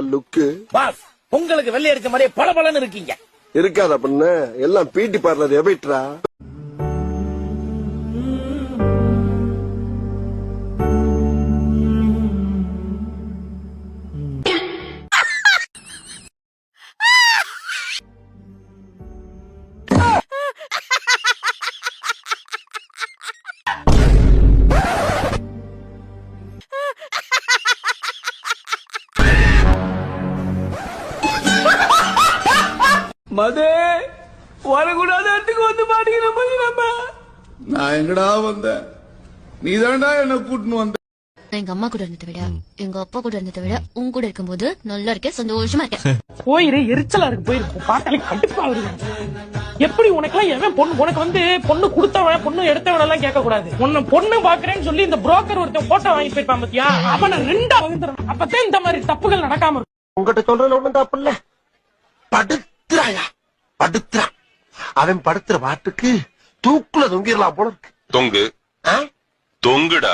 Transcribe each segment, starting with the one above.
லுக்கு pass உங்களுக்கு வெள்ளை அடிச்ச மாதிரியே பளபளன்னு இருக்கீங்க. இருக்காத பண்ண எல்லாம் பிடி பார்லர் எபைட்ரா. மதே வரக்கூடாத இடத்துக்கு வந்து மாட்டேங்கிற. நான் எங்கடா வந்தேன், நீதான்டா என்ன கூட்டின்னு வந்த. எங்க அம்மா கூட இருந்ததை விட எங்க அப்பா கூட இருந்ததை விட உன் கூட இருக்கும்போது நல்லா இருக்கேன், சந்தோஷமா இருக்கேன். போயிரு, எரிச்சலா இருக்கு, போயிருக்கு, பார்த்தாலே கடுப்பா வருது. எப்படி உனக்கு எல்லாம் பொண்ணு, உனக்கு வந்து பொண்ணு கொடுத்தவன் பொண்ணு எடுத்தவன் எல்லாம் கேட்க கூடாது. உன்னை பொண்ணு பாக்குறேன்னு சொல்லி இந்த புரோக்கர் ஒருத்தன் போட்டோ வாங்கி போயிருப்பான் பாத்தியா, அவனை ரெண்டா வகுந்துறான். அப்பதான் இந்த மாதிரி தப்புகள் நடக்காம இருக்கும். உங்ககிட்ட சொல்றதுல ஒண்ணும் தப்பு இல்ல. படுத்துறாயா படுத்துறா, அவன் படுத்துற பாட்டுக்கு தூக்குல தொங்கிடலாம் போல இருக்கு. தொங்கு தொங்குடா.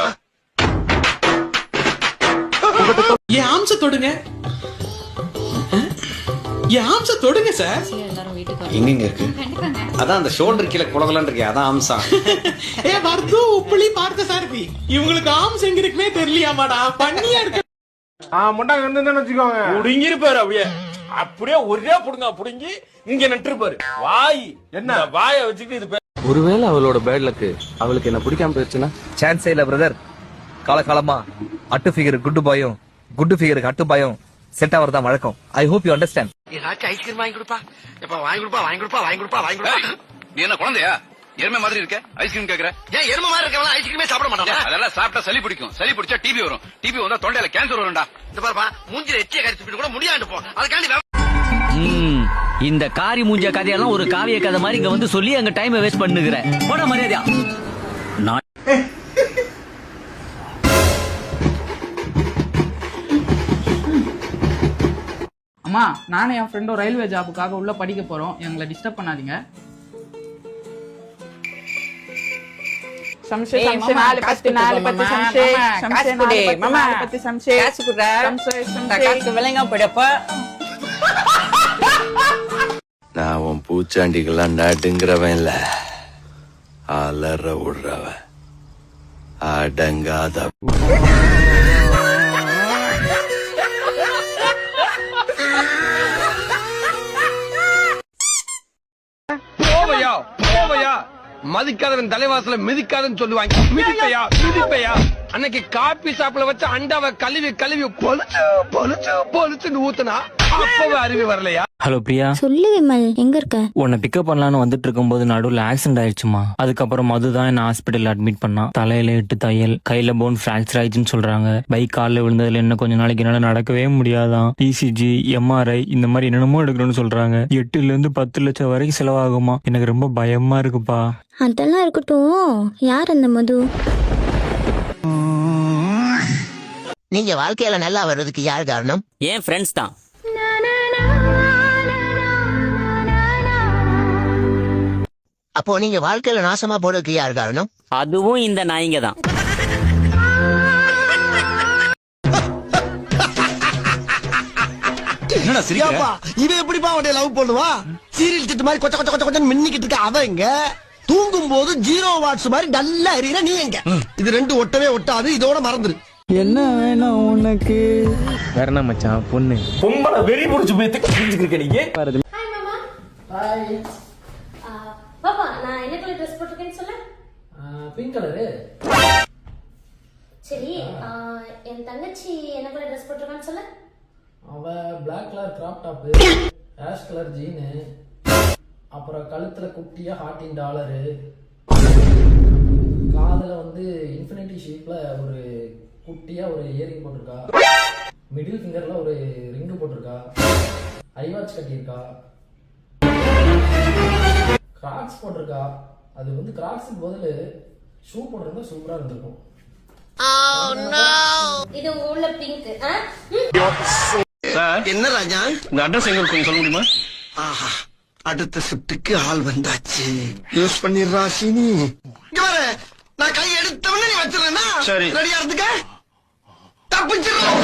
என் ஆம்ச தொடுங்க, என் ஆம்ச தொடுங்க சார். எங்க இருக்கு? அதான் அந்த ஷோல்டர் கீழே குலகலன்னு இருக்கே, அதான் ஆம்சம். ஏ வர்து உப்புளி பார்த்த சார்பி, இவங்களுக்கு ஆம்ஸ் எங்க இருக்குன்னே தெரியலையாமாடா, பண்ணியா இருக்கு. முட்டாங்க வந்து வச்சுக்கோங்க, புடுங்கிருப்பாரு. அப்படியே ஒரே புடுங்க புடுங்கி இங்க நட்டுருப்பாரு. வாய் என்ன வாய வச்சுக்கிட்டு இது. ஒருவேளை அவளோட பேட் லக்கு அவளுக்கு என்ன பிடிக்காம போயிடுச்சுன்னா? சான்ஸே இல்ல பிரதர். காலகாலமா அட்டு ஃபிகர் குட்டு பாயும், குட்டு ஃபிகருக்கு அட்டு பாயும் செட் ஆவறதா வழக்கம். I hope you understand. Ice cream வாங்கி கொடுப்பா, வாங்கி கொடுப்பா, வாங்கி கொடுப்பா, வாங்கி கொடுப்பா, வாங்கி கொடுப்பா. நீ என்ன குழந்தையா? எருமை மாதிரி இருக்க, ஐஸ்கிரீம் கேக்குற? ஏன் எருமை மாதிரி இருக்கவங்க ஐஸ்கிரீமே சாப்பிட மாட்டாங்க? அதெல்லாம் சாப்பிட்டா சளி பிடிக்கும், சளி பிடிச்சா டிபி வரும், டிபி வந்தா தொண்டையில கேன்சர் வரும்டா. இந்த பாருப்பா, மூஞ்சில எச்சிய கரிச்சு கூட முடியாண்டு போ. அதுக்காண்டி இந்த காரி மூஞ்ச கதையெல்லாம் ஒரு காவிய கதை மாதிரி இங்க வந்து சொல்லி அங்க டைம் வேஸ்ட் பண்ணுகிற போட மரியாதையா. அம்மா, நானும் என் ஃப்ரெண்டும் ரயில்வே ஜாபுக்காக உள்ள படிக்க போறோம், எங்களை டிஸ்டர்ப் பண்ணாதீங்க. நான் உன் பூச்சாண்டிகள்லாம் நாட்டுங்கிறவன் இல்ல, அலற விடுறவன், அடங்காத. போவையா போவையா, மதிக்காதவன் தலைவாசல மிதிக்காதன்னு சொல்லுவாங்க. மிதிப்பையா மிதிப்பையா, அன்னைக்கு காபி சாப்பிட வச்ச அண்டாவை கழுவி கழுவி பொலிச்சு பொலிச்சு பொலிச்சுன்னு ஊத்துனா அப்பவே அறிவு வரலையா? ஹலோ பிரியா. சொல்லு விமல், எங்க இருக்க? உன்னை பிக்கப் பண்ணலான்னு வந்துட்டு இருக்கும்போது நடுவில் ஆக்சிடென்ட் ஆயிடுச்சுமா. அதுக்கப்புறம் மதுதான் என்ன ஹாஸ்பிட்டல் அட்மிட் பண்ணா. தலையில 8 தையல், கையில போன் பிராக்சர் ஆயிடுச்சுன்னு சொல்றாங்க. பைக் காலில் விழுந்ததுல என்ன கொஞ்ச நாளைக்கு என்னால நடக்கவே முடியாதான். இசிஜி, எம்ஆர்ஐ இந்த மாதிரி என்னென்னமோ எடுக்கணும்னு சொல்றாங்க. 8 to 10 லட்சம் வரைக்கும் செலவாகுமா. எனக்கு ரொம்ப பயமா இருக்குப்பா. அதெல்லாம் இருக்கட்டும், யார் அந்த மது? நீங்க வாழ்க்கையில நல்லா வர்றதுக்கு யார் காரணம்? ஏன் ஃப்ரெண்ட்ஸ் தான். அப்போ நீங்க வாழ்க்கையில நாசமா போறதுக்கு யார் காரணம்? அதுவும் இந்த நாய்ங்க தான். இவன் எப்படிப்பா அவன் லவ் பண்ணுவா? சீரியல் திட்டு மாதிரி கொச்ச கொச்ச கொச்ச கொச்சன்னு மின்னிக்கிட்டு இருக்க அவன் எங்க? தூங்கும் போது 0 வாட்ஸ் மாதிரி டல்லா எறிகிற நீ எங்க? இது ரெண்டு ஒட்டவே ஒட்டாது, இதோட மறந்துரு. என்ன வேணும் உனக்கு? வேற என்ன மச்சான், பொண்ணு பொம்பளை வெறி புடிச்சு போய் தெரிஞ்சுக்கிருக்க நீங்க. ஹாய் மாமா. ஹாய் பாப்பா, நான் என்ன கலர் Dress போட்டுருக்கேன்னு சொல்லு. Pink colour. சரி, என் தங்கச்சி என்ன கலர் Dress போட்டுருக்கான்னு சொல்லு. அவ Black colour crop top, ash colour jean, அப்புறம் கழுத்துல குட்டியா ஹார்ட்டின் டாலரு, காதுல வந்து இன்ஃபினிட்டி ஷேப்ல ஒரு குட்டியா ஒரு இயரிங் போட்டிருக்கா, மிடில் ஃபிங்கர்ல ஒரு ரிங்கு போட்டிருக்கா, ஐ வாட்ச் கட்டியிருக்கா, கிராக்ஸ் போட்டிருக்கா. அது வந்து கிராக்ஸுக்கு பதில் ஷூ போட்டிருந்தா சூப்பரா இருந்திருக்கும். இது உங்க உள்ள பிங்க். என்ன ராஜா, இந்த அட்ரஸ் எங்க இருக்கும் சொல்ல முடியுமா? ஆஹா, அடுத்த ஷிப்டுக்கு ஆள் வந்தாச்சு. யூஸ் பண்ணிடுறா சீனி. நான் கை எடுத்தவன நீ வச்சிருந்தா சரி, ரெடியா இருந்துக்க. தப்பிச்சிடலாம்.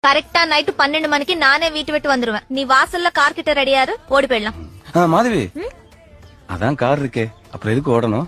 கரெக்டா நைட்டு 12 மணிக்கு நானே வீட்டு விட்டு வந்துருவேன். நீ வாசல்ல கார் கிட்ட ரெடியாரு, ஓடி போயிடலாம். மாதவி அதான் கார் இருக்கே, அப்புறம் எதுக்கு ஓடணும்?